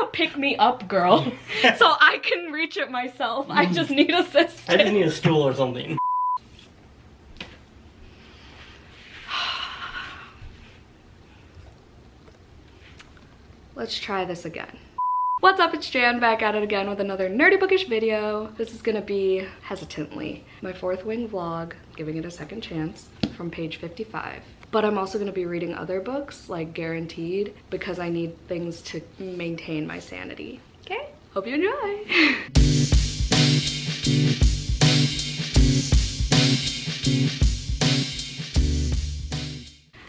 a pick-me-up girl, so I can reach it myself. I just need assistance. I just need a stool or something. Let's try this again. What's up, it's Jan, back at it again with another nerdy bookish video. This is gonna be, hesitantly, my fourth wing vlog, giving it a second chance from page 55. But I'm also gonna be reading other books, like guaranteed, because I need things to maintain my sanity. Okay? Hope you enjoy.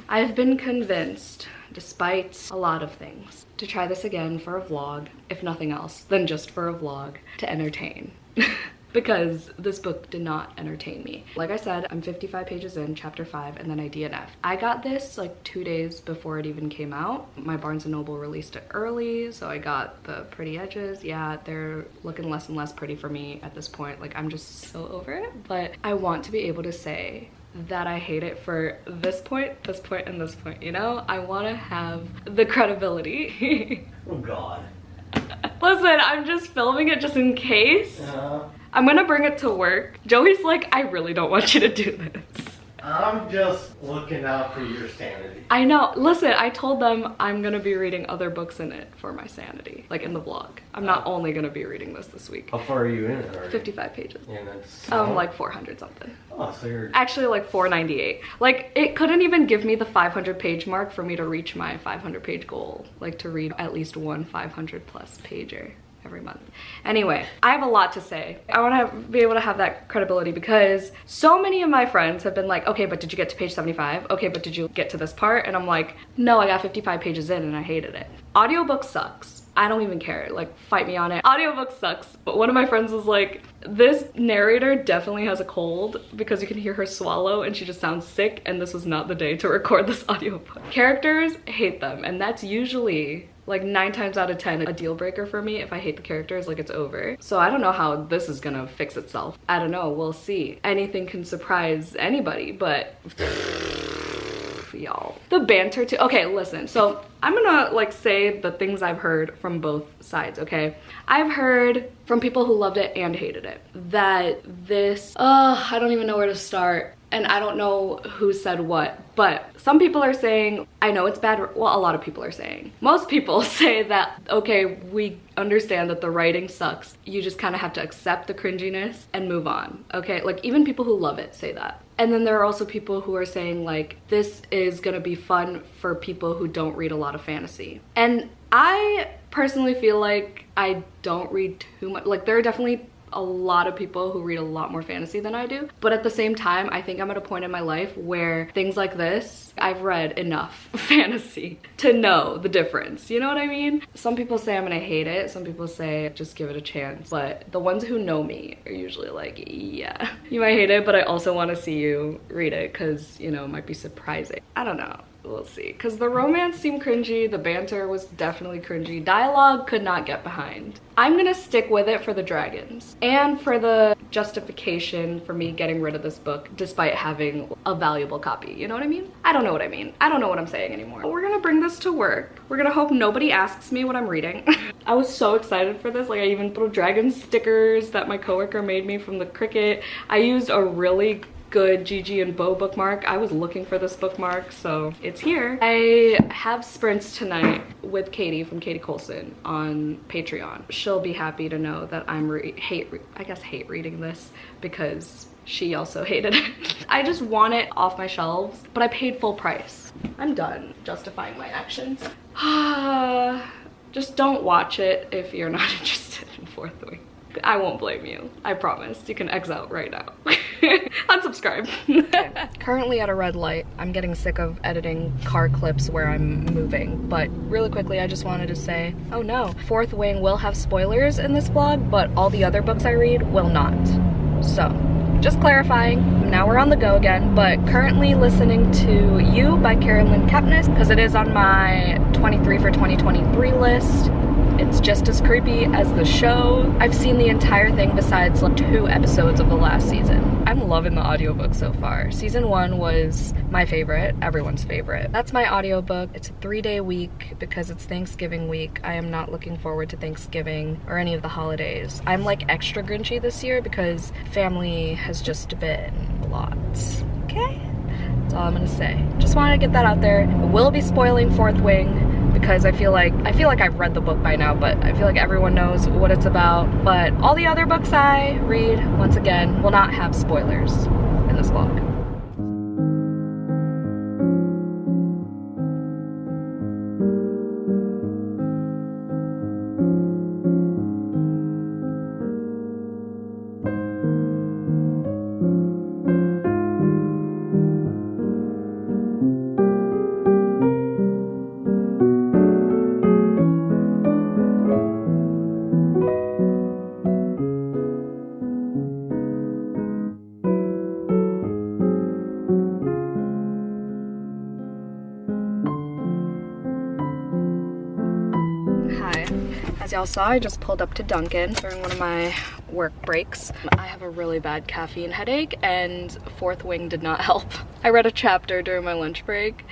I've been convinced, despite a lot of things, to try this again for a vlog, if nothing else than just for a vlog, to entertain. Because this book did not entertain me. Like I said, I'm 55 pages in, chapter 5, and then I DNF'd. I got this like 2 days before it even came out. My Barnes & Noble released it early, so I got the pretty edges. Yeah, they're looking less and less pretty for me at this point. Like, I'm just so over it. But I want to be able to say that I hate it for this point, and this point, you know? I want to have the credibility. Oh god. Listen, I'm just filming it just in case. I'm gonna bring it to work. Joey's like, I really don't want you to do this. I'm just looking out for your sanity. I know. Listen, I told them I'm gonna be reading other books in it for my sanity, like in the vlog. I'm not only gonna be reading this week. How far are you in it already? 55 pages. And it's Like 400 something. Oh, so you're actually like 498. Like, it couldn't even give me the 500 page mark for me to reach my 500 page goal, like to read at least one 500 plus pager every month. Anyway, I have a lot to say. I want to be able to have that credibility because so many of my friends have been like, okay, but did you get to page 75? Okay, but did you get to this part? And I'm like, no, I got 55 pages in and I hated it. Audiobook sucks. I don't even care, like, fight me on it. Audiobook sucks. But one of my friends was like, this narrator definitely has a cold because you can hear her swallow and she just sounds sick, and this was not the day to record this audiobook. Characters, hate them, and that's usually like 9 times out of 10 a deal breaker for me. If I hate the characters, like, it's over. So I don't know how this is gonna fix itself. I don't know, we'll see. Anything can surprise anybody, but y'all. The banter too. Okay, listen, so I'm gonna like say the things I've heard from both sides, okay? I've heard from people who loved it and hated it that this, I don't even know where to start. And I don't know who said what, but some people are saying, I know it's bad. Well, a lot of people are saying. Most people say that, okay, we understand that the writing sucks. You just kind of have to accept the cringiness and move on, okay? Like, even people who love it say that. And then there are also people who are saying, like, this is gonna be fun for people who don't read a lot of fantasy. And I personally feel like I don't read too much. Like, there are definitely a lot of people who read a lot more fantasy than I do, but at the same time, I think I'm at a point in my life where things like this, I've read enough fantasy to know the difference, you know what I mean? Some people say I'm gonna hate it, some people say just give it a chance, but the ones who know me are usually like, yeah, you might hate it, but I also want to see you read it because, you know, it might be surprising. I don't know. We'll see, because the romance seemed cringy, the banter was definitely cringy, dialogue could not get behind. I'm gonna stick with it for the dragons and for the justification for me getting rid of this book despite having a valuable copy, you know what I mean? I don't know what I mean. I don't know what I'm saying anymore. But we're gonna bring this to work. We're gonna hope nobody asks me what I'm reading. I was so excited for this. Like, I even threw dragon stickers that my coworker made me from the Cricut. I used a really good Gigi and Bo bookmark. I was looking for this bookmark, so it's here. I have sprints tonight with Katie from Katie Colson on Patreon. She'll be happy to know that I'm hate reading this because she also hated it. I just want it off my shelves, but I paid full price. I'm done justifying my actions. Just don't watch it if you're not interested in fourth wing. I won't blame you. I promise. You can X out right now. Unsubscribe. Currently at a red light. I'm getting sick of editing car clips where I'm moving, but really quickly I just wanted to say, oh no, Fourth Wing will have spoilers in this vlog, but all the other books I read will not. So, just clarifying, now we're on the go again, but currently listening to You by Carolyn Kepnes, because it is on my 23 for 2023 list. It's just as creepy as the show. I've seen the entire thing besides like 2 episodes of the last season. I'm loving the audiobook so far. Season 1 was my favorite, everyone's favorite. That's my audiobook. It's a 3-day week because it's Thanksgiving week. I am not looking forward to Thanksgiving or any of the holidays. I'm like extra grinchy this year because family has just been a lot. Okay? That's all I'm gonna say. Just wanted to get that out there. I will be spoiling Fourth Wing because I feel like I've read the book by now, but I feel like everyone knows what it's about. But all the other books I read, once again, will not have spoilers in this vlog. As y'all saw, I just pulled up to Dunkin' during one of my work breaks. I have a really bad caffeine headache and Fourth Wing did not help. I read a chapter during my lunch break.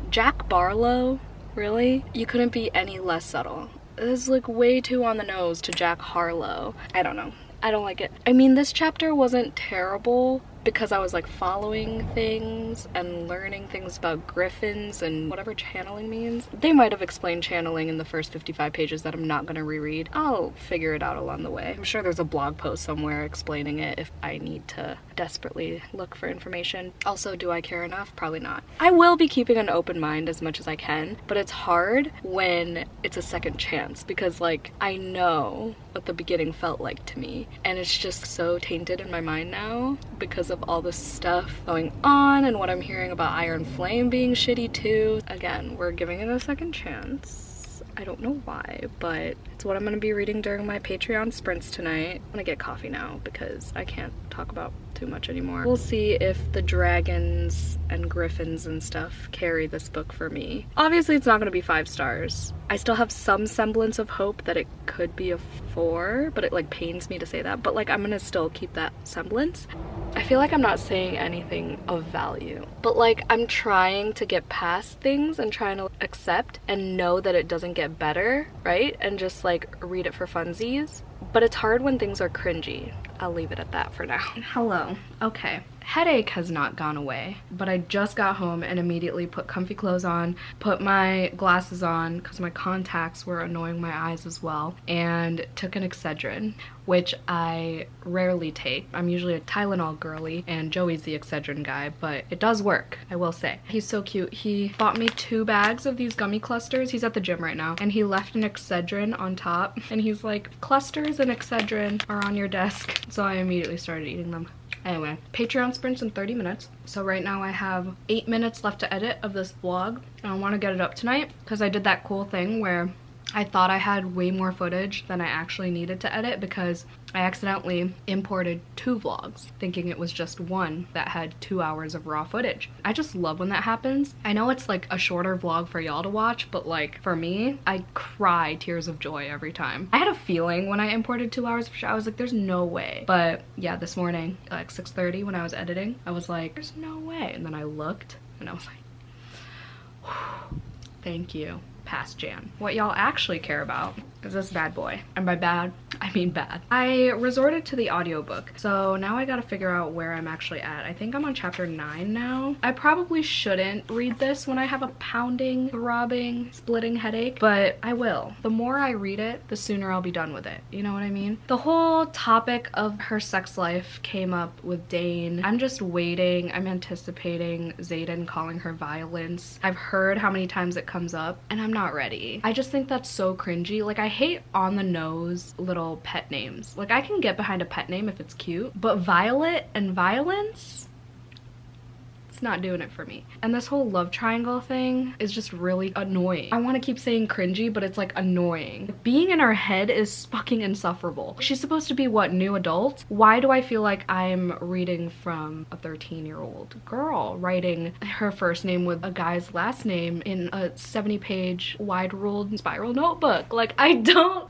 Jack Barlow? Really? You couldn't be any less subtle. This is like way too on the nose to Jack Harlow. I don't know. I don't like it. I mean, this chapter wasn't terrible because I was like following things and learning things about griffins and whatever channeling means. They might have explained channeling in the first 55 pages that I'm not gonna reread. I'll figure it out along the way. I'm sure there's a blog post somewhere explaining it if I need to desperately look for information. Also, do I care enough? Probably not. I will be keeping an open mind as much as I can, but it's hard when it's a second chance because like I know what the beginning felt like to me and it's just so tainted in my mind now because of all this stuff going on and what I'm hearing about Iron Flame being shitty too. Again, we're giving it a second chance. I don't know why, but it's what I'm gonna be reading during my Patreon sprints tonight. I'm gonna get coffee now because I can't talk about too much anymore. We'll see if the dragons and griffins and stuff carry this book for me. Obviously it's not gonna be 5 stars. I still have some semblance of hope that it could be a 4, but it like pains me to say that, but like I'm gonna still keep that semblance. I feel like I'm not saying anything of value, but like I'm trying to get past things and trying to accept and know that it doesn't get better, right? And just like read it for funsies. But it's hard when things are cringy. I'll leave it at that for now. Hello. Okay. Headache has not gone away, but I just got home and immediately put comfy clothes on, put my glasses on because my contacts were annoying my eyes as well, and took an Excedrin, which I rarely take. I'm usually a Tylenol girly and Joey's the Excedrin guy, but it does work, I will say. He's so cute. He bought me 2 bags of these gummy clusters. He's at the gym right now and he left an Excedrin on top and he's like, clusters and Excedrin are on your desk. So I immediately started eating them. Anyway, Patreon sprints in 30 minutes. So right now I have 8 minutes left to edit of this vlog. And I want to get it up tonight because I did that cool thing where I thought I had way more footage than I actually needed to edit because I accidentally imported 2 vlogs thinking it was just one that had 2 hours of raw footage. I just love when that happens. I know it's like a shorter vlog for y'all to watch, but like for me, I cry tears of joy every time. I had a feeling when I imported 2 hours of show, I was like, there's no way. But yeah, this morning, like 6:30 when I was editing, I was like, there's no way. And then I looked and I was like, thank you. Past Jan. What y'all actually care about is this bad boy. And by bad, I mean bad. I resorted to the audiobook. So now I gotta figure out where I'm actually at. I think I'm on chapter 9 now. I probably shouldn't read this when I have a pounding, throbbing, splitting headache, but I will. The more I read it, the sooner I'll be done with it. You know what I mean? The whole topic of her sex life came up with Dane. I'm just waiting. I'm anticipating Xaden calling her violence. I've heard how many times it comes up and I'm not ready. I just think that's so cringy. Like I hate on the nose little pet names. Like I can get behind a pet name if it's cute, but Violet and violence? It's not doing it for me. And this whole love triangle thing is just really annoying. I want to keep saying cringy, but it's like annoying. Being in her head is fucking insufferable. She's supposed to be what, new adult? Why do I feel like I'm reading from a 13-year-old girl writing her first name with a guy's last name in a 70-page wide-ruled spiral notebook? Like, I don't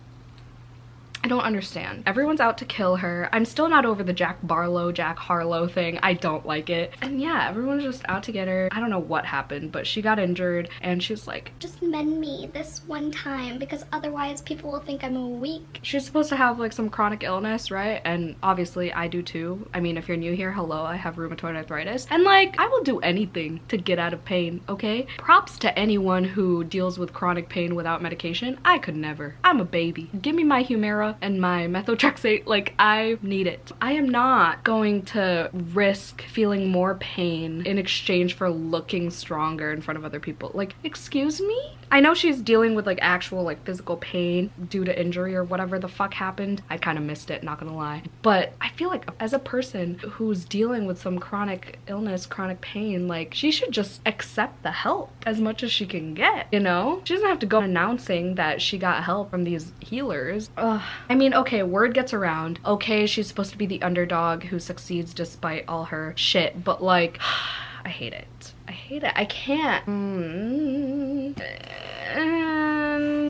understand. Everyone's out to kill her. I'm still not over the Jack Barlow, Jack Harlow thing. I don't like it. And yeah, everyone's just out to get her. I don't know what happened, but she got injured and she's like, just mend me this one time because otherwise people will think I'm weak. She's supposed to have like some chronic illness, right? And obviously I do too. I mean, if you're new here, hello, I have rheumatoid arthritis. And like, I will do anything to get out of pain, okay? Props to anyone who deals with chronic pain without medication. I could never. I'm a baby. Give me my Humira and my methotrexate, like, I need it. I am not going to risk feeling more pain in exchange for looking stronger in front of other people. Like, excuse me? I know she's dealing with like actual like physical pain due to injury or whatever the fuck happened. I kind of missed it, not gonna lie. But I feel like as a person who's dealing with some chronic illness, chronic pain, like she should just accept the help as much as she can get, you know? She doesn't have to go announcing that she got help from these healers. Ugh. I mean, okay, word gets around. Okay, she's supposed to be the underdog who succeeds despite all her shit, but like, I hate it. I hate it. I can't.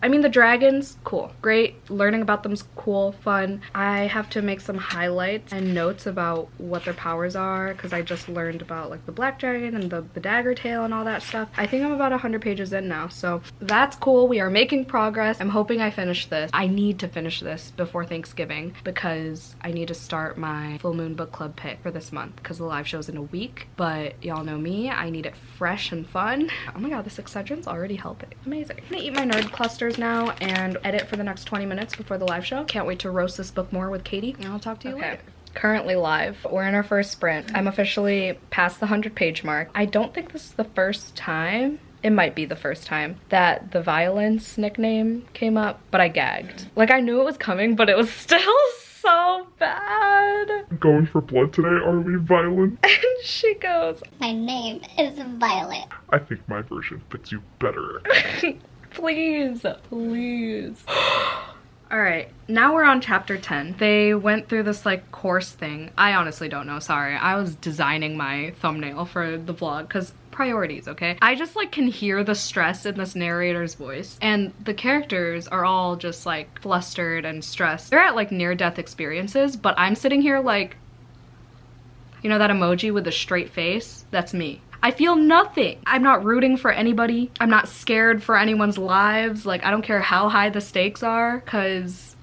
I mean, the dragons, cool. Great. Learning about them's cool, fun. I have to make some highlights and notes about what their powers are because I just learned about like the black dragon and the dagger tail and all that stuff. I think I'm about 100 pages in now, so that's cool. We are making progress. I'm hoping I finish this. I need to finish this before Thanksgiving because I need to start my full moon book club pick for this month because the live show's in a week, but y'all know me. I need it fresh and fun. Oh my god, this Excedrin's already helping. Amazing. I'm gonna eat my nerd clusters now and edit for the next 20 minutes before the live show. Can't wait to roast this book more with Katie, and I'll talk to you later. Currently live. We're in our first sprint. I'm officially past the 100-page mark. I don't think this is the first time, it might be the first time, that the violence nickname came up, but I gagged. Like, I knew it was coming, but it was still so bad. Going for blood today, are we violent? And she goes, My name is Violet. I think my version fits you better. please, please. All right, now we're on chapter 10. They went through this like course thing. I honestly don't know, sorry. I was designing my thumbnail for the vlog because priorities, okay? I just like can hear the stress in this narrator's voice, and the characters are all just like flustered and stressed. They're at like near-death experiences, but I'm sitting here like, you know that emoji with the straight face? That's me. I feel nothing. I'm not rooting for anybody. I'm not scared for anyone's lives. Like, I don't care how high the stakes are, because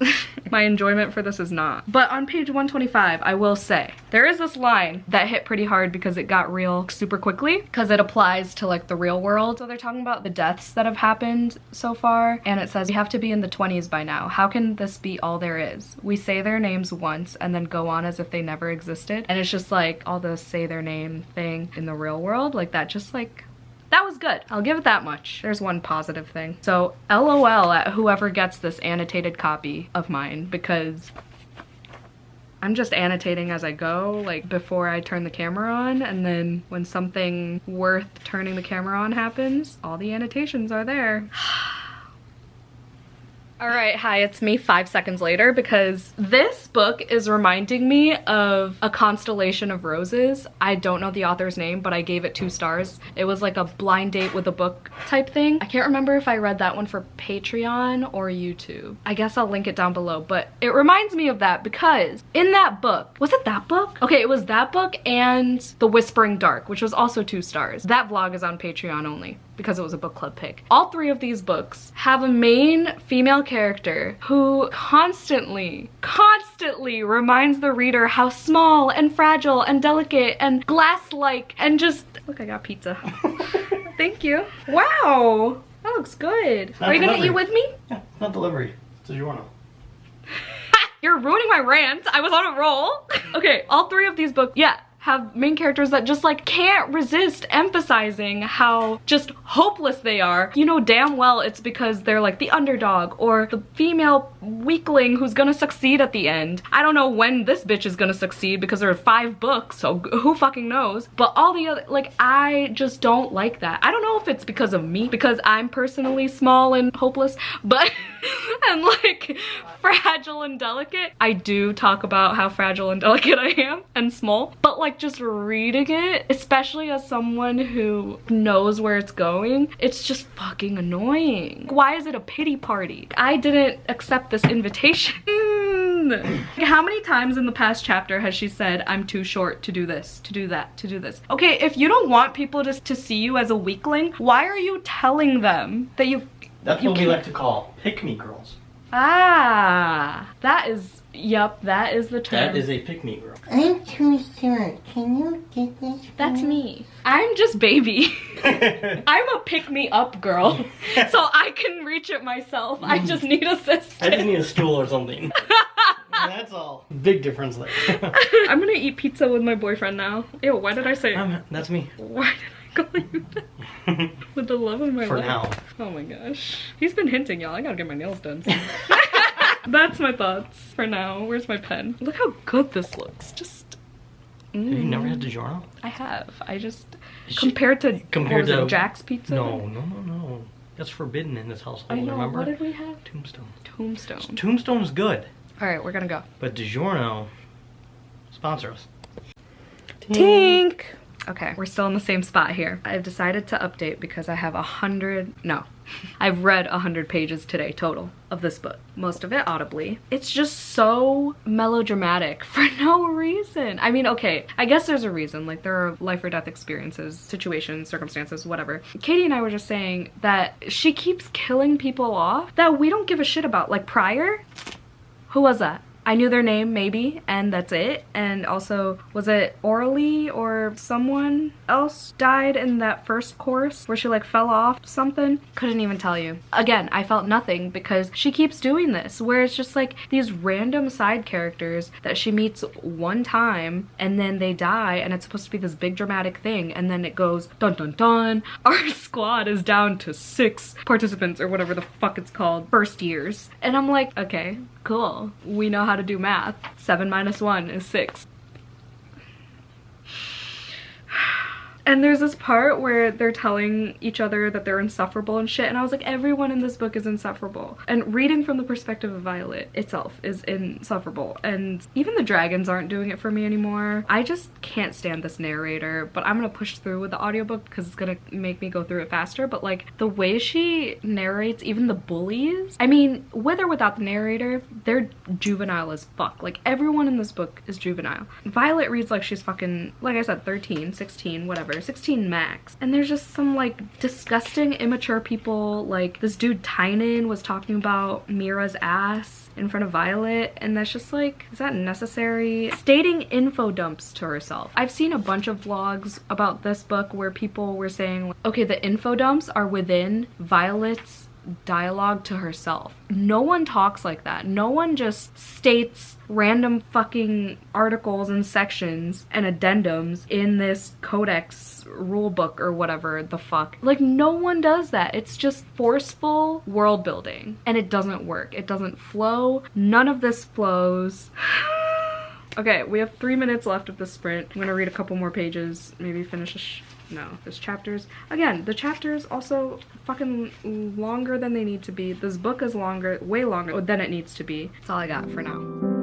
my enjoyment for this is not. But on page 125, I will say, there is this line that hit pretty hard because it got real super quickly, because it applies to like the real world. So they're talking about the deaths that have happened so far, and it says, we have to be in the 20s by now. How can this be all there is? We say their names once and then go on as if they never existed. And it's just like all the say their name thing in the real world, like that just like, that was good. I'll give it that much. There's one positive thing. So LOL at whoever gets this annotated copy of mine, because I'm just annotating as I go, like before I turn the camera on, and then when something worth turning the camera on happens, all the annotations are there. All right, hi, it's me 5 seconds later, because this book is reminding me of A Constellation of Roses. I don't know the author's name, but I gave it 2 stars. It was like a blind date with a book type thing. I can't remember if I read that one for Patreon or YouTube. I guess I'll link it down below, but it reminds me of that because in that book, was it that book? Okay, it was that book and The Whispering Dark, which was also 2 stars. That vlog is on Patreon only, because it was a book club pick. All 3 of these books have a main female character who constantly reminds the reader how small and fragile and delicate and glass-like and just, look, I got pizza. Thank you. Wow, that looks good. Are you gonna eat with me? Yeah, not delivery. So you want to. You're ruining my rant. I was on a roll. Okay, all 3 of these books, yeah, have main characters that just like can't resist emphasizing how just hopeless they are. You know damn well it's because they're like the underdog or the female weakling who's gonna succeed at the end. I don't know when this bitch is gonna succeed because there are 5 books, so who fucking knows? But all the other, like, I just don't like that. I don't know if it's because of me, because I'm personally small and hopeless, but and like fragile and delicate. I do talk about how fragile and delicate I am and small, but like just reading it, especially as someone who knows where it's going, it's just fucking annoying. Why is it a pity party? I didn't accept this invitation. How many times in the past chapter has she said, I'm too short to do this, to do that, to do this? Okay, if you don't want people to see you as a weakling, why are you telling them that you... That's what we like to call pick-me girls. Ah, that is, yep, that is the term. That is a pick-me girl. I'm too short. Can you get this? That's me. I'm just baby. I'm a pick-me-up girl, so I can reach it myself. I just need assistance. I just need a stool or something. That's all. Big difference there. I'm gonna eat pizza with my boyfriend now. Ew, why did I say That's me. Why did I call you that? With the love of my life. For now. Oh my gosh. He's been hinting, y'all. I gotta get my nails done soon. That's my thoughts for now. Where's my pen? Look how good this looks. Just... Have you never had DiGiorno? I have. I just... Compared to Jack's Pizza? No. That's forbidden in this household, I know. remember? What did we have? Tombstone. Tombstone. Tombstone's good. Alright, we're gonna go. But DiGiorno, sponsor us. Tink! Okay, we're still in the same spot here. I've decided to update because I have I've read 100 pages today total of this book. Most of it audibly. It's just so melodramatic for no reason. I mean, okay, I guess there's a reason. Like, there are life or death experiences, situations, circumstances, whatever. Katie and I were just saying that she keeps killing people off that we don't give a shit about. Like, Pryor? Who was that? I knew their name, maybe, and that's it. And also, was it Orly or someone else died in that first course where she like fell off something? Couldn't even tell you. Again, I felt nothing because she keeps doing this, where it's just like these random side characters that she meets one time and then they die and it's supposed to be this big dramatic thing and then it goes dun dun dun. Our squad is down to 6 participants or whatever the fuck it's called, first years. And I'm like, okay, cool. We know how to do math. 7 minus 1 is 6. And there's this part where they're telling each other that they're insufferable and shit, and I was like, everyone in this book is insufferable. And reading from the perspective of Violet itself is insufferable, and even the dragons aren't doing it for me anymore. I just can't stand this narrator, but I'm gonna push through with the audiobook because it's gonna make me go through it faster. But like, the way she narrates even the bullies, I mean, with or without the narrator, they're juvenile as fuck. Like, everyone in this book is juvenile. Violet reads like she's fucking, like I said, 13, 16, whatever. 16 max, and there's just some like disgusting immature people. Like, this dude Tynan was talking about Mira's ass in front of Violet, and that's just like, is that necessary? Stating info dumps to herself. I've seen a bunch of vlogs about this book where people were saying, okay, the info dumps are within Violet's dialogue to herself. No one talks like that. No one just states random fucking articles and sections and addendums in this codex rule book or whatever the fuck. Like, no one does that. It's just forceful world building, and it doesn't work. It doesn't flow. None of this flows. Okay, we have 3 minutes left of the sprint. I'm gonna read a couple more pages, maybe finish this chapters. Again, the chapters also fucking longer than they need to be. This book is longer, way longer than it needs to be. That's all I got for now.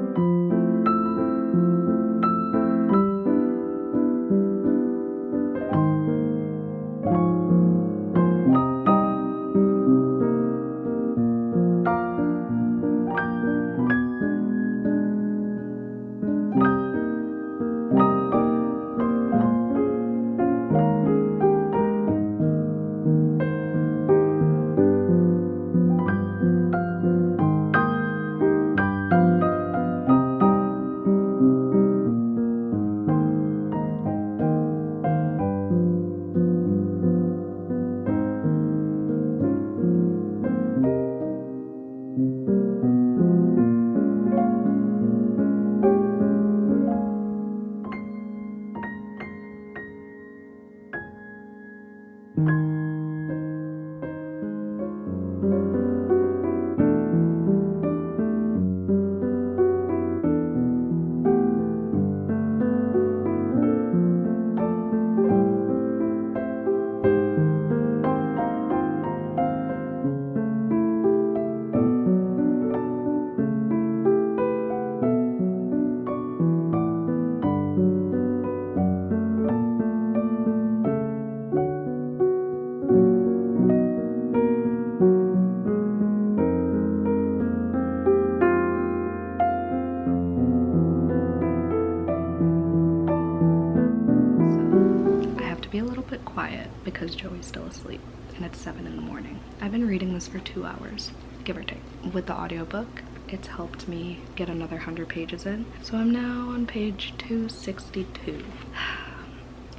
because Joey's still asleep and it's 7 in the morning. I've been reading this for 2 hours, give or take. With the audiobook, it's helped me get another 100 pages in. So I'm now on page 262.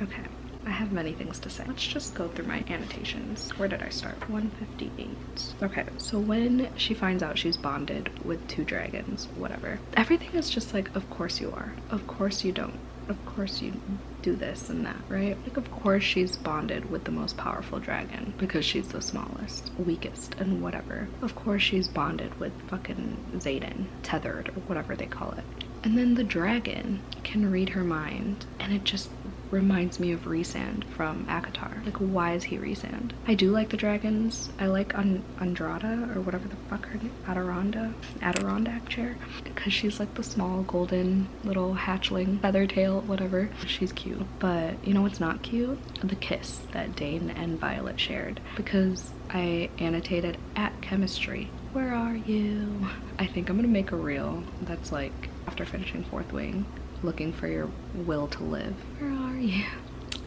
Okay, I have many things to say. Let's just go through my annotations. Where did I start? 158. Okay, so when she finds out she's bonded with 2 dragons, whatever, everything is just like, of course you are. Of course you don't. Of course you do this and that, right? Like, of course she's bonded with the most powerful dragon because she's the smallest, weakest, and whatever. Of course she's bonded with fucking Xaden, tethered, or whatever they call it. And then the dragon can read her mind, and it just reminds me of Rhysand from Akatar. Like, why is he Rhysand? I do like the dragons. I like Andrada, or whatever the fuck her name, Adirondack chair, because she's like the small golden little hatchling, feather tail, whatever. She's cute. But you know what's not cute? The kiss that Dane and Violet shared, because I annotated at chemistry. Where are you? I think I'm gonna make a reel that's like after finishing Fourth Wing, looking for your will to live. Where are you?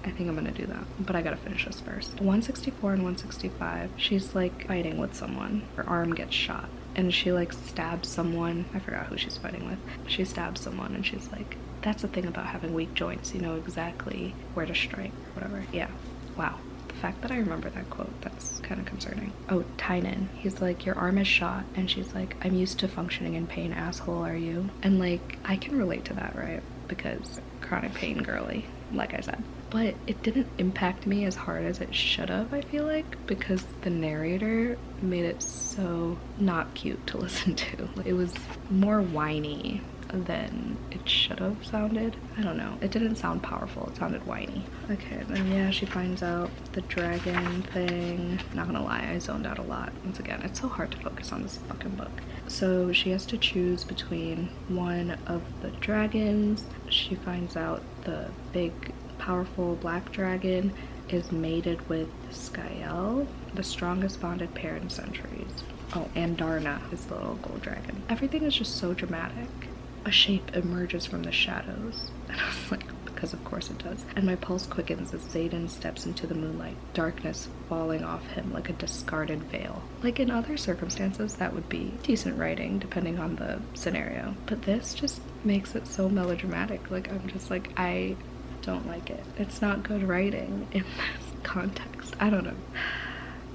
I think I'm gonna do that, but I gotta finish this first. 164 and 165, she's like fighting with someone. Her arm gets shot and she like stabs someone. I forgot who she's fighting with. She stabs someone and she's like, that's the thing about having weak joints, you know exactly where to strike, whatever. Yeah, wow. The fact that I remember that quote, that's kind of concerning. Oh, Tynan, he's like, your arm is shot, and she's like, I'm used to functioning in pain, asshole, are you? And like, I can relate to that, right? Because chronic pain girly, like I said. But it didn't impact me as hard as it should have, I feel like, because the narrator made it so not cute to listen to. It was more whiny than it should have sounded. I don't know. It didn't sound powerful. It sounded whiny. Okay, then yeah, she finds out the dragon thing. Not gonna lie, I zoned out a lot. Once again, it's so hard to focus on this fucking book. So she has to choose between one of the dragons. She finds out the big, powerful black dragon is mated with Skael, the strongest bonded pair in centuries. Oh, and Darna is the little gold dragon. Everything is just so dramatic. A shape emerges from the shadows. And I was like, because of course it does. And my pulse quickens as Xaden steps into the moonlight, darkness falling off him like a discarded veil. Like in other circumstances, that would be decent writing, depending on the scenario. But this just makes it so melodramatic. Like, I'm just like, I don't like it. It's not good writing in this context. I don't know.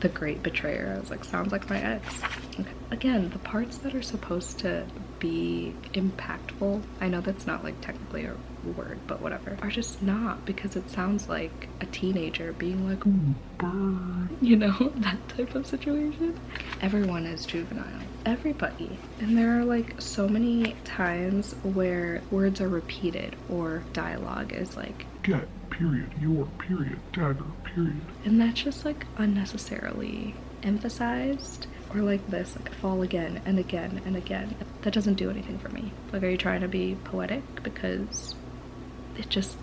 The Great Betrayer. I was like, sounds like my ex. Okay. Again, the parts that are supposed to be impactful, I know that's not like technically a word, but whatever, are just not, because it sounds like a teenager being like, you know, that type of situation. Everyone is juvenile. Everybody. And there are like so many times where words are repeated or dialogue is like, Get, period, your, period, dagger, period. and that's just like unnecessarily emphasized. Or like this, like fall again and again and again. That doesn't do anything for me. Like, are you trying to be poetic? Because it just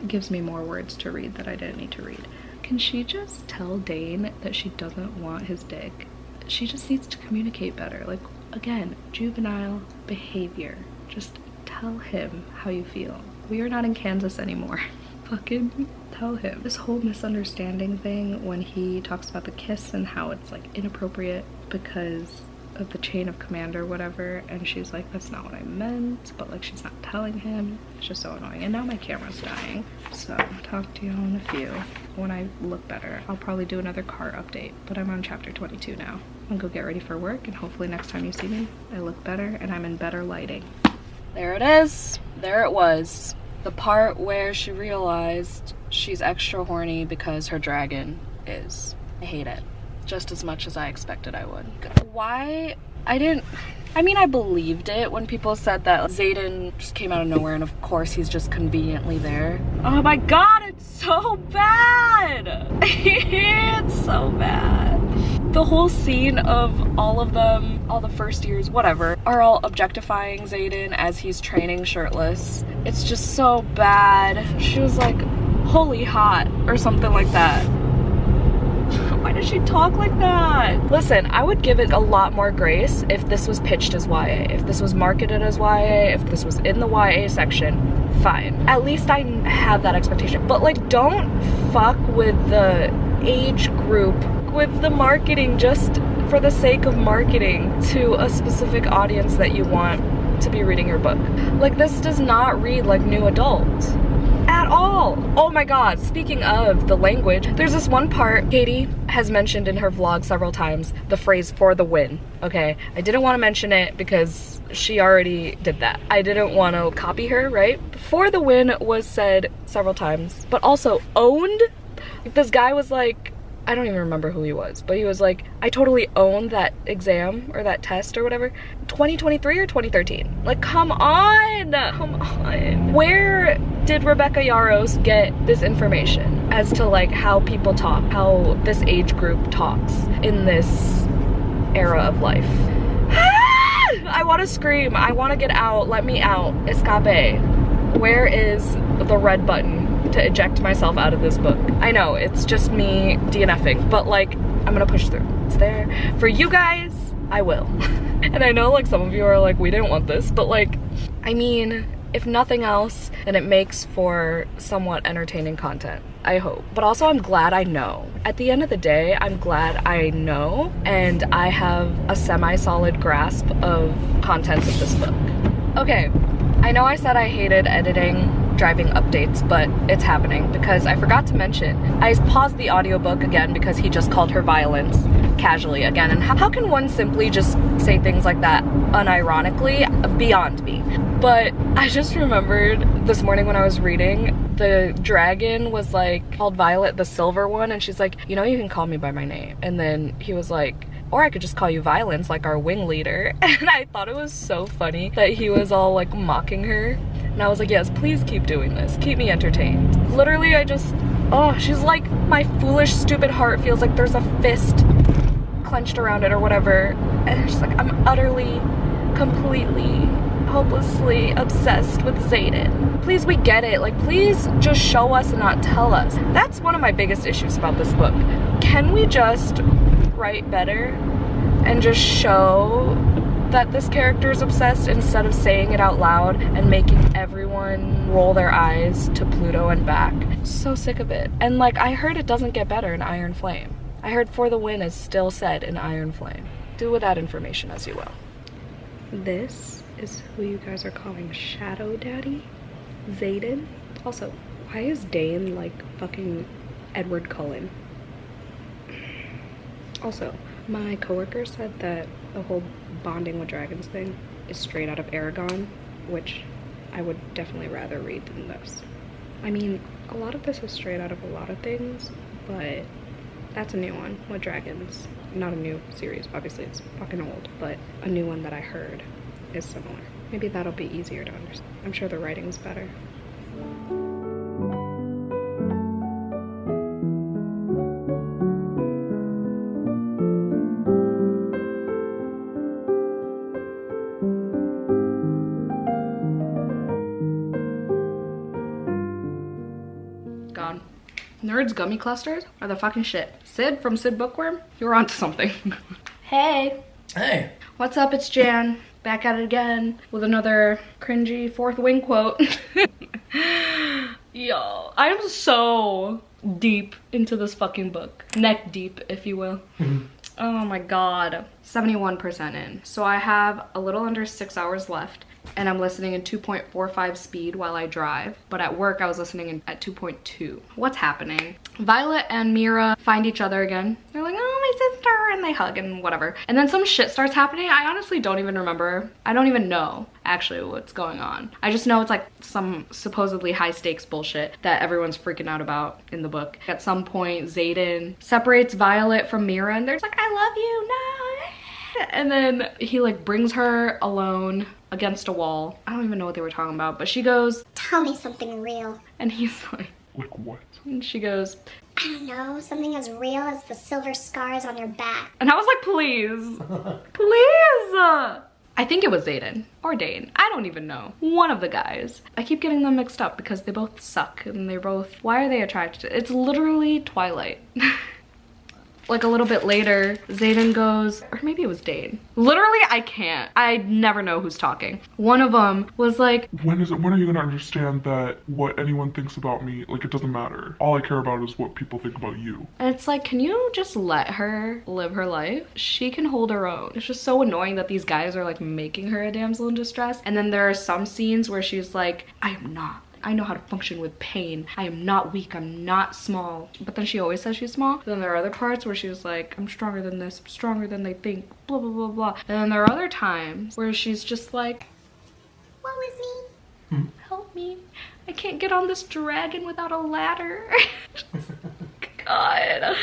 gives me more words to read that I didn't need to read. Can she just tell Dane that she doesn't want his dick? She just needs to communicate better. Like, again, juvenile behavior. Just tell him how you feel. We are not in Kansas anymore. Fucking tell him. This whole misunderstanding thing when he talks about the kiss and how it's like inappropriate because of the chain of command or whatever, and she's like, that's not what I meant, but like she's not telling him. It's just so annoying. And now my camera's dying, so I'll talk to you in a few when I look better. I'll probably do another car update, but I'm on chapter 22 now. I'll go get ready for work, and hopefully next time you see me I look better and I'm in better lighting. There it is. There it was. The part where she realized she's extra horny because her dragon is. I hate it. Just as much as I expected I would. Why? I mean, I believed it when people said that Xaden just came out of nowhere and of course he's just conveniently there. Oh my god, it's so bad! It's so bad. The whole scene of all of them, all the first years, whatever, are all objectifying Xaden as he's training shirtless. It's just so bad. She was like, holy hot, or something like that. Why does she talk like that? Listen, I would give it a lot more grace if this was pitched as YA, if this was marketed as YA, if this was in the YA section, fine. At least I have that expectation. But like, don't fuck with the age group with the marketing just for the sake of marketing to a specific audience that you want to be reading your book. Like, this does not read like new adults at all. Oh my god, speaking of the language, there's this one part Katie has mentioned in her vlog several times, the phrase "for the win." Okay, I didn't want to mention it because she already did that. I didn't want to copy her, right? "For the win" was said several times, but also "owned." This guy was like, I don't even remember who he was, but he was like, I totally owned that exam or that test or whatever. 2023 or 2013? Like, come on! Come on. Where did Rebecca Yarros get this information as to like how people talk, how this age group talks in this era of life? I want to scream. I want to get out. Let me out. Escape. Where is the red button to eject myself out of this book? I know it's just me DNFing, but like, I'm gonna push through. It's there for you guys. I will. And I know like some of you are like, we didn't want this, but like, I mean, if nothing else, then it makes for somewhat entertaining content, I hope. But also I'm glad I know. At the end of the day, I'm glad I know and I have a semi-solid grasp of contents of this book. Okay, I know I said I hated editing driving updates, but it's happening because I forgot to mention, I paused the audiobook again because he just called her violence casually again. And how can one simply just say things like that unironically? Beyond me. But I just remembered this morning when I was reading, the dragon was like called Violet, the silver one, and she's like, you know, you can call me by my name. And then he was like, or I could just call you Violence, like our wing leader. And I thought it was so funny that he was all like mocking her. And I was like, yes, please keep doing this. Keep me entertained. Literally, I just, oh, she's like, my foolish, stupid heart feels like there's a fist clenched around it or whatever. And she's like, I'm utterly, completely, hopelessly obsessed with Xaden. Please, we get it. Like, please just show us and not tell us. That's one of my biggest issues about this book. Can we just write better and just show that this character is obsessed instead of saying it out loud and making everyone roll their eyes to Pluto and back? So sick of it. And like, I heard it doesn't get better in Iron Flame. I heard "for the win" is still said in Iron Flame. Do with that information as you will. This is who you guys are calling Shadow Daddy? Xaden? Also, why is Dane like fucking Edward Cullen? Also, my coworker said that the whole bonding with dragons thing is straight out of Aragon, which I would definitely rather read than this. I mean, a lot of this is straight out of a lot of things, but that's a new one with dragons. Not a new series, obviously it's fucking old, but a new one that I heard is similar. Maybe that'll be easier to understand. I'm sure the writing's better. Gone. Nerds gummy clusters are the fucking shit. Sid from Sid Bookworm, you were onto something. Hey. Hey. What's up? It's Jan. Back at it again with another cringy fourth wing quote. Yo, I am so deep into this fucking book. Neck deep, if you will. Oh my god. 71% in. So I have a little under 6 hours left. And I'm listening in 2.45 speed while I drive. But at work, I was listening at 2.2. What's happening? Violet and Mira find each other again. They're like, oh, my sister, and they hug and whatever. And then some shit starts happening. I honestly don't even remember. I don't even know actually what's going on. I just know it's like some supposedly high stakes bullshit that everyone's freaking out about in the book. At some point, Xaden separates Violet from Mira and they're like, I love you, no. And then he like brings her alone against a wall. I don't even know what they were talking about, but she goes, Tell me something real. and he's like, Like what? and she goes, I don't know, something as real as the silver scars on your back. and I was like, please, please. I think it was Xaden or Dane. I don't even know. One of the guys. I keep getting them mixed up because they both suck and they're both, why are they attracted to, it's literally Twilight. Like a little bit later, Zayden goes, or maybe it was Dane. Literally, I can't. I never know who's talking. One of them was like, When are you gonna understand that what anyone thinks about me, like, it doesn't matter. All I care about is what people think about you. and it's like, can you just let her live her life? She can hold her own. It's just so annoying that these guys are like making her a damsel in distress. And then there are some scenes where she's like, I am not. I know how to function with pain. I am not weak. I'm not small. But then she always says she's small. Then there are other parts where she's like, I'm stronger than this. I'm stronger than they think. Blah, blah, blah, blah. And then there are other times where she's just like, What was me? help me. I can't get on this dragon without a ladder. God.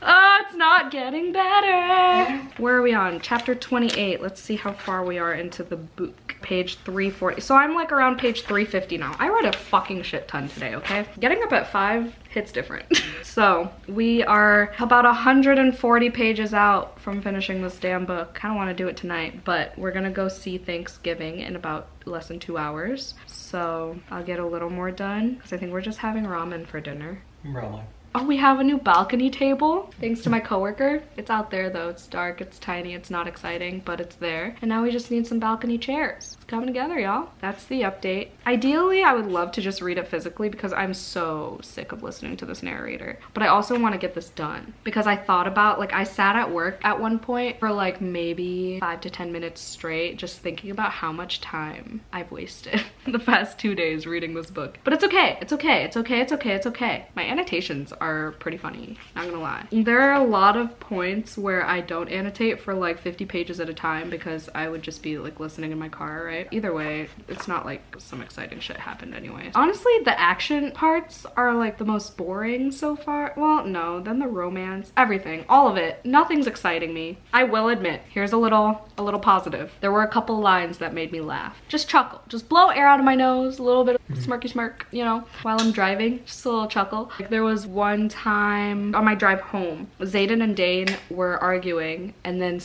Oh, it's not getting better. Where are we on? Chapter 28. Let's see how far we are into the book. Page 340. So I'm like around page 350 now. I read a fucking shit ton today, okay? Getting up at 5 hits different. So we are about 140 pages out from finishing this damn book. Kind of want to do it tonight, but we're gonna go see Thanksgiving in about less than 2 hours. So I'll get a little more done because I think we're just having ramen for dinner. Probably. Oh, we have a new balcony table, thanks to my coworker. It's out there though, it's dark, it's tiny, it's not exciting, but it's there. And now we just need some balcony chairs. It's coming together, y'all. That's the update. Ideally, I would love to just read it physically because I'm so sick of listening to this narrator. But I also want to get this done because I thought about, like, I sat at work at one point for like maybe 5 to 10 minutes straight just thinking about how much time I've wasted the past 2 days reading this book. But it's okay, it's okay, it's okay, it's okay, it's okay. My annotations are pretty funny, not gonna lie. There are a lot of points where I don't annotate for like 50 pages at a time because I would just be like listening in my car, right? Either way, it's not like some exciting shit happened anyways. Honestly, the action parts are like the most boring so far. Well, no, then the romance, everything, all of it. Nothing's exciting me. I will admit, here's a little positive. There were a couple lines that made me laugh. Just chuckle, just blow air out of my nose, a little bit of smirky smirk, you know, while I'm driving, just a little chuckle. Like there was one time on my drive home, Zayden and Dane were arguing, and then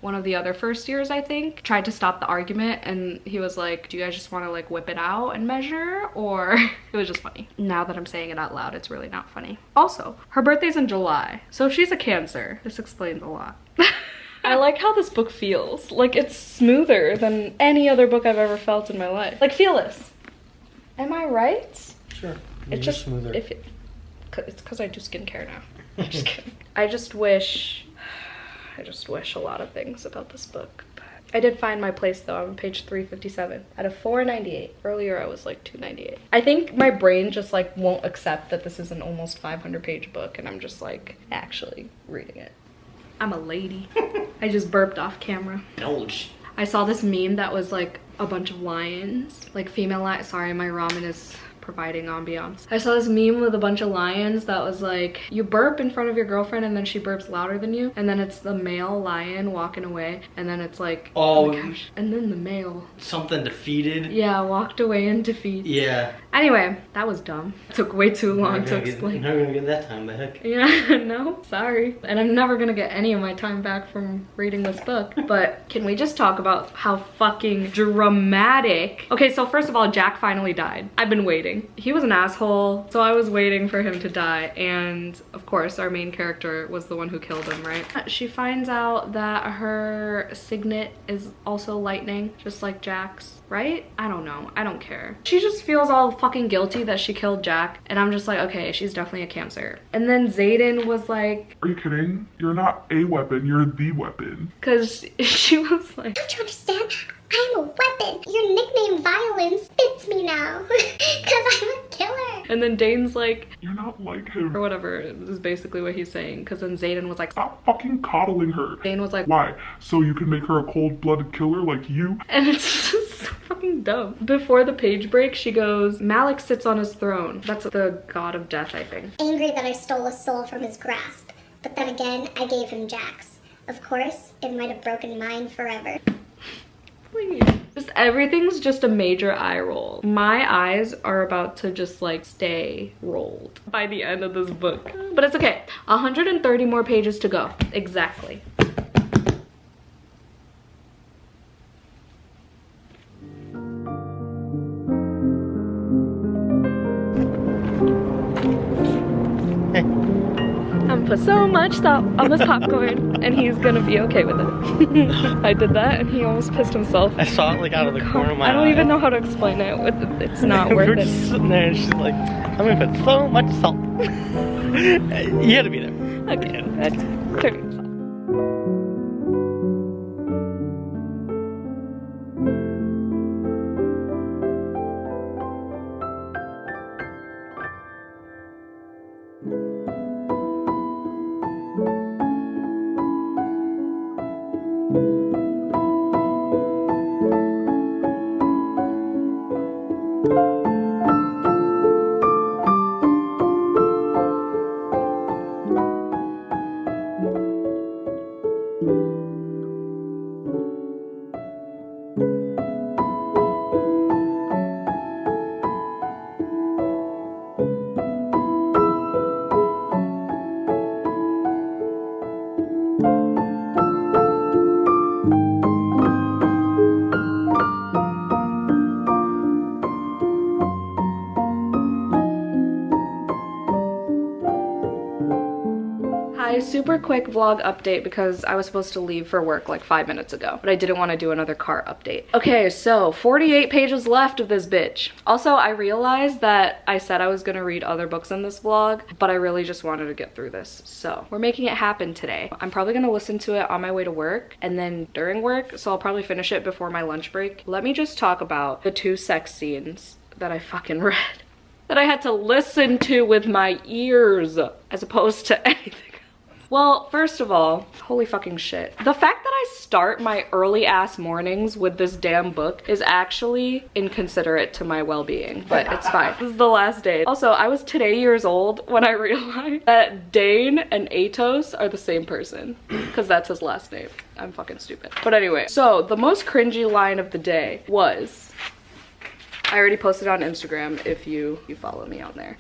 one of the other first years I think, tried to stop the argument, and he was like, do you guys just want to like whip it out and measure? Or it was just funny. Now that I'm saying it out loud, it's really not funny. Also, her birthday's in July, so if she's a Cancer, this explains a lot. I like how this book feels. Like, it's smoother than any other book I've ever felt in my life. Like, feel this. Am I right? Sure. It's just smoother. It's because I do skincare now. I'm just kidding. I just wish a lot of things about this book. I did find my place though. I'm on page 357 out of 498. Earlier I was like 298. I think my brain just like won't accept that this is an almost 500 page book and I'm just like actually reading it. I'm a lady. I just burped off camera. Indulge. I saw this meme that was like a bunch of lions, like female lions. Sorry, my ramen is providing ambiance. I saw this meme with a bunch of lions that was like, you burp in front of your girlfriend and then she burps louder than you, and then it's the male lion walking away, and then it's like, oh my gosh, and then the male, something defeated. yeah, walked away in defeat. Yeah. Anyway, that was dumb. It took way too long to explain. You're not gonna get that time back. Yeah, no, sorry. And I'm never gonna get any of my time back from reading this book. But can we just talk about how fucking dramatic? Okay, so first of all, Jack finally died. I've been waiting. He was an asshole, so I was waiting for him to die. And of course, our main character was the one who killed him, right? She finds out that her signet is also lightning, just like Jack's, right? I don't know. I don't care. She just feels all fucking guilty that she killed Jack. And I'm just like, okay, she's definitely a Cancer. And then Zayden was like, Are you kidding? You're not a weapon, you're the weapon. because she was like, Don't you understand? I'm a weapon. Your nickname Violence fits me now. Because I'm a killer. and then Dane's like, You're not like him. or whatever is basically what he's saying. Because then Zayden was like, Stop fucking coddling her. Dane was like, Why? So you can make her a cold-blooded killer like you? and it's just so fucking dumb. Before the page break, she goes, Malik sits on his throne. That's the god of death, I think. Angry that I stole a soul from his grasp. But then again, I gave him Jack's. Of course, it might have broken mine forever. Please. Just everything's just a major eye roll. My eyes are about to just like stay rolled by the end of this book. But it's okay. 130 more pages to go. Exactly. I'm put so much salt on this popcorn and he's gonna be okay with it. I did that and he almost pissed himself. I saw it like out of the corner of my eye. I don't even know how to explain it. It's not We worth were it. just sitting there and she's like, I'm gonna put so much salt. You had to be there. Okay, that's turning salt. Super quick vlog update because I was supposed to leave for work like 5 minutes ago, but I didn't want to do another car update. Okay, so 48 pages left of this bitch. Also, I realized that I said I was gonna read other books in this vlog, but I really just wanted to get through this. So we're making it happen today. I'm probably gonna listen to it on my way to work and then during work, so I'll probably finish it before my lunch break. Let me just talk about the 2 sex scenes that I fucking read, that I had to listen to with my ears as opposed to anything. Well, first of all, holy fucking shit. The fact that I start my early ass mornings with this damn book is actually inconsiderate to my well-being, but it's fine. This is the last day. Also, I was today years old when I realized that Dane and Atos are the same person, because that's his last name. I'm fucking stupid. But anyway, so the most cringy line of the day was, I already posted on Instagram if you follow me on there.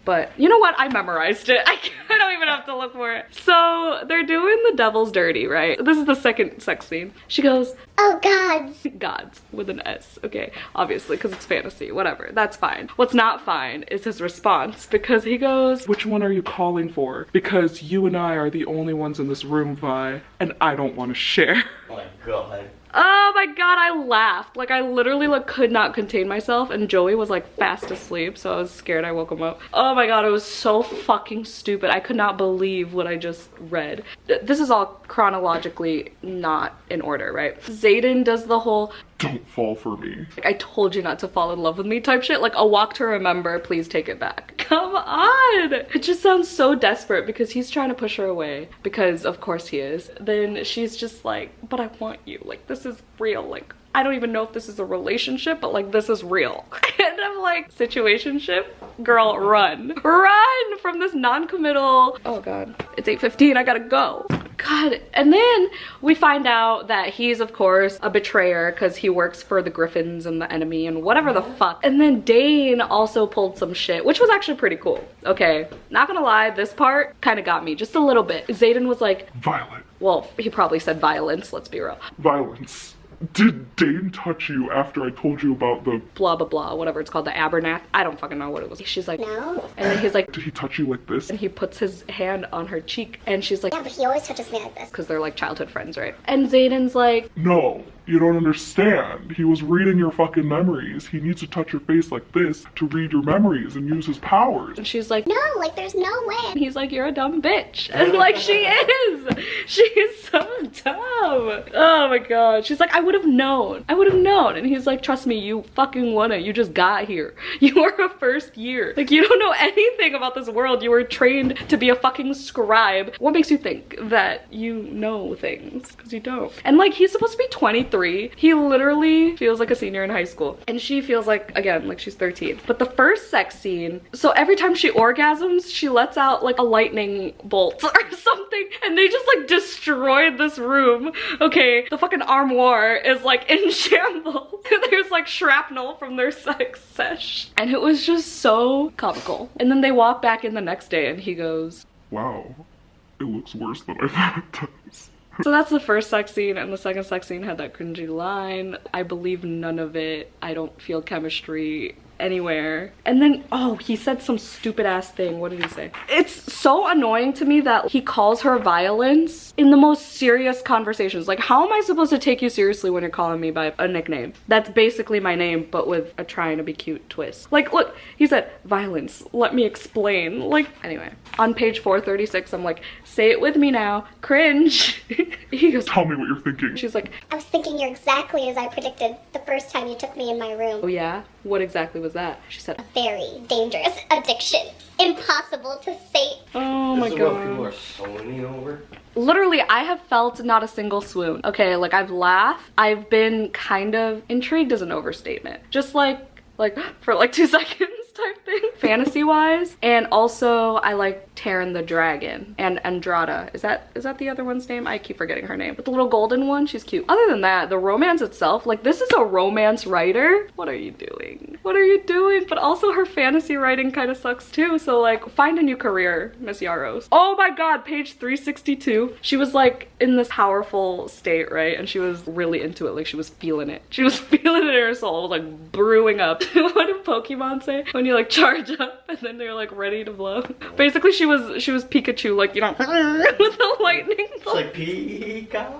But you know what? I memorized it. I don't even have to look for it. So they're doing the devil's dirty, right? This is the second sex scene. She goes, Oh, gods. gods with an S. Okay, obviously, because it's fantasy, whatever. That's fine. What's not fine is his response, because he goes, Which one are you calling for? Because you and I are the only ones in this room, Vi, and I don't want to share. Oh my god. oh my god, I laughed. Like, I literally like could not contain myself, and Joey was like fast asleep, so I was scared I woke him up. Oh my god, it was so fucking stupid. I could not believe what I just read. This is all chronologically not in order, right? Zayden does the whole Don't fall for me. like, I told you not to fall in love with me type shit. Like, a walk to remember, please take it back. Come on! It just sounds so desperate because he's trying to push her away, because of course he is. Then she's just like, but I want you. Like, this is real. Like, I don't even know if this is a relationship, but like, this is real. And I'm like, situationship? Girl, run. Run from this non-committal. Oh god, it's 8:15, I gotta go. God, and then we find out that he's of course a betrayer because he works for the Griffins and the enemy and whatever the fuck. And then Dane also pulled some shit, which was actually pretty cool. Okay, not gonna lie, this part kind of got me just a little bit. Zayden was like, Violet. well, he probably said violence, let's be real. Violence. Did Dane touch you after I told you about the... Blah, blah, blah, whatever it's called, the Abernath. I don't fucking know what it was. She's like, No? and then he's like, Did he touch you like this? and he puts his hand on her cheek, and she's like, Yeah, but he always touches me like this. because they're like childhood friends, right? And Zayden's like, No, you don't understand. He was reading your fucking memories. He needs to touch your face like this to read your memories and use his powers. and she's like, No, like there's no way. and he's like, you're a dumb bitch. And like, she is. She is so dumb. Oh my god. She's like, I would have known. I would have known. And he's like, trust me, you fucking wouldn't. You just got here. You are a first year. Like, you don't know anything about this world. You were trained to be a fucking scribe. What makes you think that you know things? Because you don't. And like, he's supposed to be 23. He literally feels like a senior in high school. And she feels like, again, like she's 13. But the first sex scene, so every time she orgasms, she lets out like a lightning bolt or something. And they just like destroyed this room. Okay, the fucking armoire is like in shambles. There's like shrapnel from their sex sesh. And it was just so comical. And then they walk back in the next day and he goes, Wow, it looks worse than I thought it does. so that's the first sex scene, and the second sex scene had that cringy line. I believe none of it. I don't feel chemistry. anywhere. And then, oh, he said some stupid ass thing. What did he say? It's so annoying to me that he calls her violence in the most serious conversations. Like, how am I supposed to take you seriously when you're calling me by a nickname? That's basically my name, but with a trying to be cute twist. Like, look, he said, violence, let me explain. Like, anyway, on page 436, I'm like, say it with me now, cringe. He goes, Tell me what you're thinking. she's like, I was thinking you're exactly as I predicted the first time you took me in my room. oh yeah? What exactly was that? She said, Very dangerous addiction. Impossible to sate. oh my This is what people god. are swooning over. Literally, I have felt not a single swoon. Okay, like I've laughed. I've been kind of intrigued is an overstatement. Just like for like 2 seconds type thing, fantasy wise. And also I like Taryn the dragon and Andrada. Is that the other one's name? I keep forgetting her name. But the little golden one, she's cute. Other than that, the romance itself, like this is a romance writer. What are you doing? What are you doing? But also her fantasy writing kind of sucks too. So like find a new career, Miss Yaros. Oh my god, page 362. She was like in this powerful state, right? And she was really into it. Like she was feeling it. She was feeling it in her soul. It was like brewing up. What did Pokemon say? When you like charge up and then they're like ready to blow. Basically she was Pikachu, like, you know, with the lightning It's bolt. like Pika.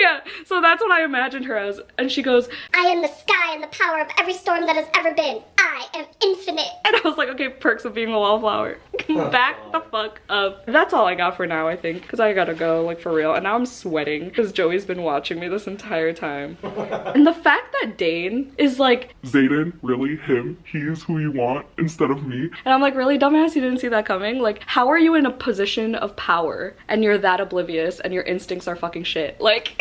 Yeah. So that's what I imagined her as. And she goes, I am the sky and the power of every storm that has ever been. I am infinite. and I was like, okay, perks of being a wallflower. Back the fuck up. That's all I got for now, I think, because I gotta go, like, for real. And now I'm sweating because Joey's been watching me this entire time. And the fact that Dane is like, Zayden, really? Him? He's who you want instead of me? and I'm like, really, dumbass, you didn't see that coming? Like, how are you in a position of power and you're that oblivious and your instincts are fucking shit? Like,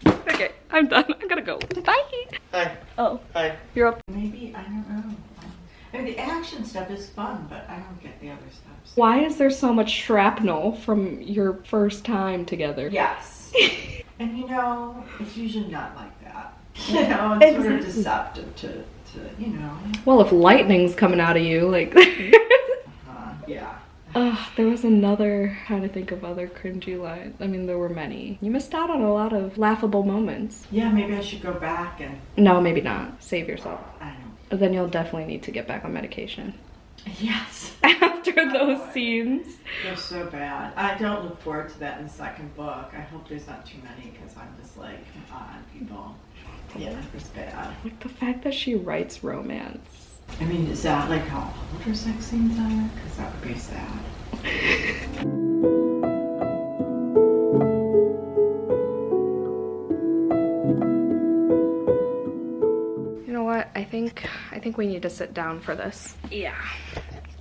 okay, I'm done. I gotta go. Bye. Hi. Oh, Hi. you're up. Maybe, I don't know. I mean, the action stuff is fun, but I don't get the other stuff. Why is there so much shrapnel from your first time together? Yes. And you know, it's usually not like that. You know, it's sort of deceptive to you know. Well, if lightning's coming out of you, like... Yeah. There was another, trying to think of other cringy lines. I mean, there were many. You missed out on a lot of laughable moments. Yeah, maybe I should go back and, No, maybe not. Save yourself. I don't know. Then you'll definitely need to get back on medication. Yes. After those scenes. They're so bad. I don't look forward to that in the second book. I hope there's not too many because I'm just like, come on, people. Yeah, it's bad. Like the fact that she writes romance. I mean, is that like how old her sex scenes are? Because that would be sad. You know what? I think we need to sit down for this. Yeah.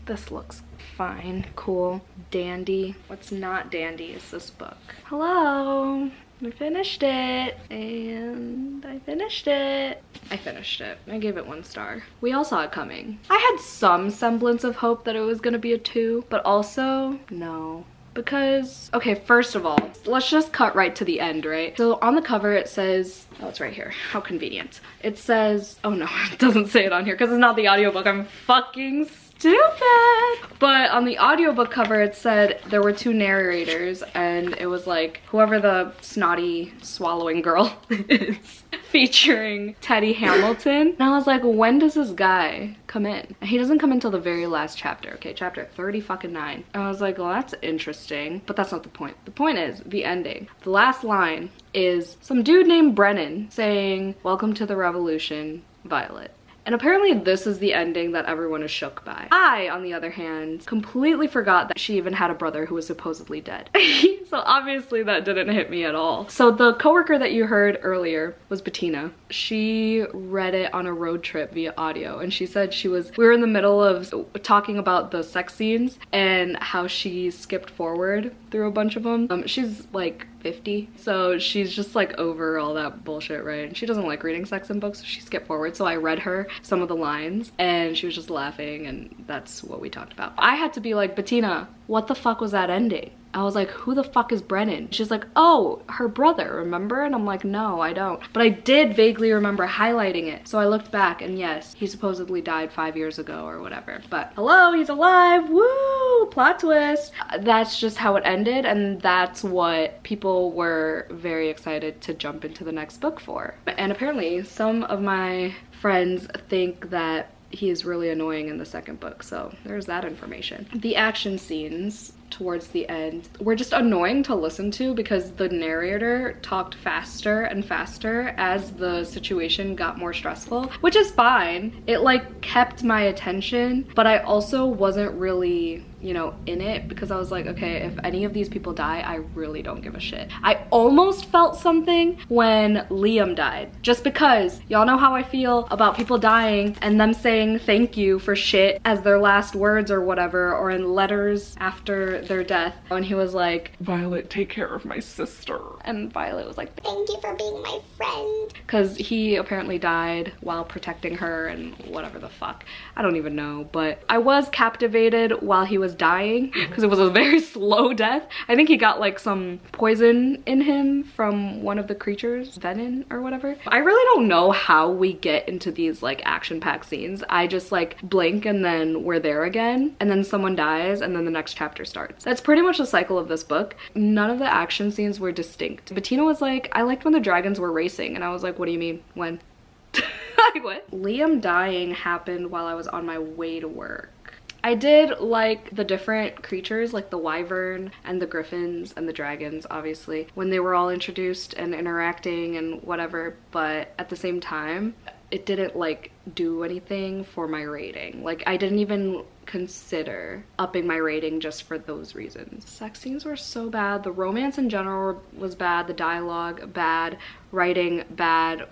This looks fine, cool, dandy. What's not dandy is this book. Hello. I finished it, and I finished it. I finished it. I gave it 1 star. We all saw it coming. I had some semblance of hope that it was gonna be a 2, but also, no. Because, okay, first of all, let's just cut right to the end, right? So on the cover it says, oh, it's right here. How convenient. It says, oh no, it doesn't say it on here because it's not the audiobook. I'm fucking stupid. But on the audiobook cover it said there were 2 narrators and it was like whoever the snotty swallowing girl is featuring Teddy Hamilton. And I was like, when does this guy come in? And he doesn't come until the very last chapter, okay? Chapter 30-9. And I was like, well, that's interesting, but that's not the point. The point is the ending. The last line is some dude named Brennan saying, welcome to the revolution, Violet. And apparently this is the ending that everyone is shook by. I, on the other hand, completely forgot that she even had a brother who was supposedly dead. So obviously that didn't hit me at all. So the coworker that you heard earlier was Bettina. She read it on a road trip via audio, and she said we were in the middle of talking about the sex scenes and how she skipped forward through a bunch of them. She's like 50, so she's just like over all that bullshit, right? And she doesn't like reading sex in books, so she skipped forward. So I read her some of the lines and she was just laughing, and that's what we talked about. I had to be like, Bettina, what the fuck was that ending? I was like, who the fuck is Brennan? She's like, oh, her brother, remember? And I'm like, no, I don't. But I did vaguely remember highlighting it. So I looked back and yes, he supposedly died 5 years ago or whatever. But hello, he's alive, woo, plot twist. That's just how it ended, and that's what people were very excited to jump into the next book for. And apparently some of my friends think that he is really annoying in the second book, so there's that information. The action scenes towards the end were just annoying to listen to because the narrator talked faster and faster as the situation got more stressful, which is fine. It like kept my attention, but I also wasn't really, you know, in it because I was like, okay, if any of these people die, I really don't give a shit. I almost felt something when Liam died, just because y'all know how I feel about people dying and them saying thank you for shit as their last words or whatever, or in letters after their death. When he was like, Violet, take care of my sister. and Violet was like, Thank you for being my friend. because he apparently died while protecting her and whatever the fuck. I don't even know, but I was captivated while he was dying because it was a very slow death. I think he got like some poison in him from one of the creatures, venom or whatever. I really don't know how we get into these like action-packed scenes. I just like blink and then we're there again, and then someone dies and then the next chapter starts. That's pretty much the cycle of this book. None of the action scenes were distinct. Bettina was like, I liked when the dragons were racing, and I was like, what do you mean? When? Like, what? Liam dying happened while I was on my way to work. I did like the different creatures, like the wyvern and the griffins and the dragons, obviously, when they were all introduced and interacting and whatever, but at the same time, it didn't like do anything for my rating. Like, I didn't even consider upping my rating just for those reasons. Sex scenes were so bad. The romance in general was bad. The dialogue, bad. Writing, bad.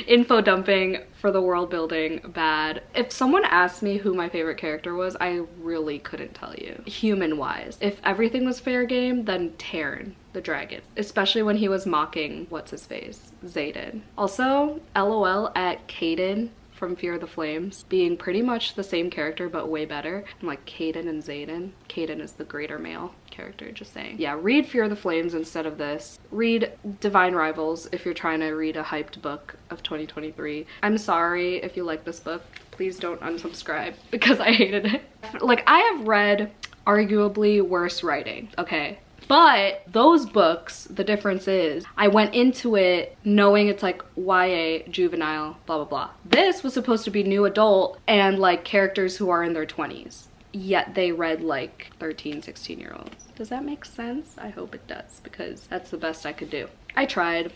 Info dumping for the world building, bad. If someone asked me who my favorite character was, I really couldn't tell you, human wise. If everything was fair game, then Taryn, the dragon, especially when he was mocking what's his face, Xaden. Also, LOL at Caden from Fear of the Flames being pretty much the same character but way better. I'm like, Caden and Xaden. Caden is the greater male character, just saying. Yeah, read Fear of the Flames instead of this. Read Divine Rivals if you're trying to read a hyped book of 2023. I'm sorry if you like this book. Please don't unsubscribe because I hated it. Like, I have read arguably worse writing, okay? But those books, the difference is I went into it knowing it's like YA, juvenile, blah, blah, blah. This was supposed to be new adult and like characters who are in their 20s. Yet they read like 13, 16-year-olds. Does that make sense? I hope it does, because that's the best I could do. I tried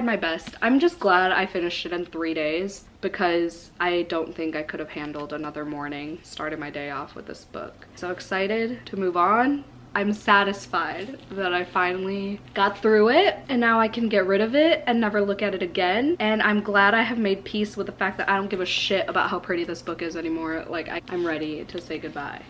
my best. I'm just glad I finished it in 3 days because I don't think I could have handled another morning starting my day off with this book. So excited to move on. I'm satisfied that I finally got through it and now I can get rid of it and never look at it again. And I'm glad I have made peace with the fact that I don't give a shit about how pretty this book is anymore. Like, I'm ready to say goodbye.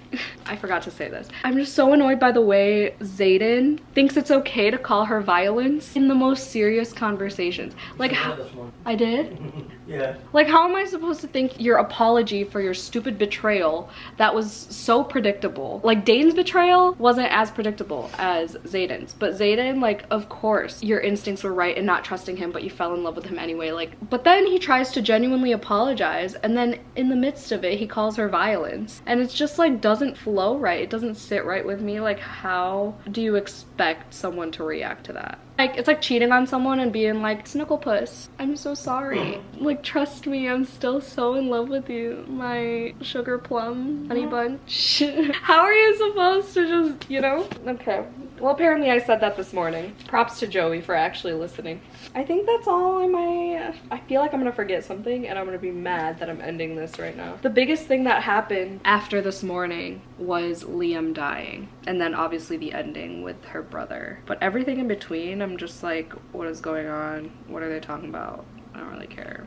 I forgot to say this. I'm just so annoyed by the way Xaden thinks it's okay to call her violence in the most serious conversations. Like, how I did? Yeah. Like, how am I supposed to think your apology for your stupid betrayal that was so predictable? Like, Dane's betrayal wasn't as predictable as Xaden's, but Xaden, like, of course your instincts were right in not trusting him, but you fell in love with him anyway. Like, but then he tries to genuinely apologize, and then in the midst of it he calls her violence, and it's just like doesn't flow right. It doesn't sit right with me. Like, how do you expect someone to react to that? Like, it's like cheating on someone and being like, Snugglepuss, I'm so sorry. Like, trust me, I'm still so in love with you, my sugar plum honey bunch. How are you supposed to just, you know? Okay. Well, apparently I said that this morning. Props to Joey for actually listening. I think that's all I feel like I'm gonna forget something and I'm gonna be mad that I'm ending this right now. The biggest thing that happened after this morning was Liam dying, and then obviously the ending with her brother. But everything in between, I'm just like, what is going on? What are they talking about? I don't really care.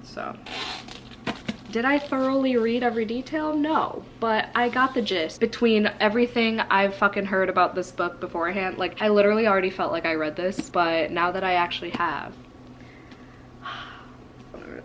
So, did I thoroughly read every detail? No, but I got the gist. Between everything I've fucking heard about this book beforehand, like, I literally already felt like I read this, but now that I actually have,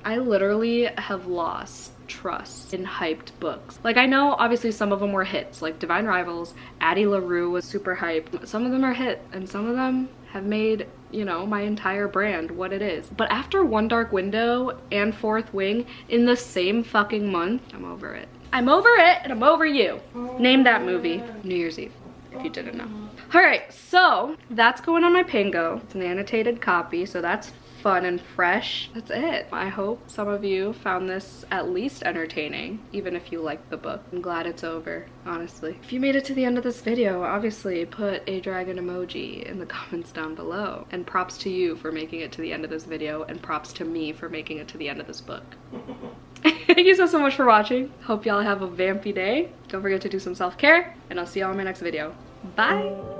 I literally have lost trust in hyped books. Like, I know obviously some of them were hits, like Divine Rivals, Addie LaRue was super hyped. Some of them are hit, and some of them have made, you know, my entire brand what it is. But after One Dark Window and Fourth Wing in the same fucking month, I'm over it. I'm over it, and I'm over you. Name that movie. New Year's Eve, if you didn't know. All right, so that's going on my Pango. It's an annotated copy, so that's fun and fresh. That's it. I hope some of you found this at least entertaining, even if you liked the book. I'm glad it's over, honestly. If you made it to the end of this video, obviously put a dragon emoji in the comments down below. And props to you for making it to the end of this video, and props to me for making it to the end of this book. Thank you so much for watching. Hope y'all have a vampy day. Don't forget to do some self-care, and I'll see y'all in my next video. Bye!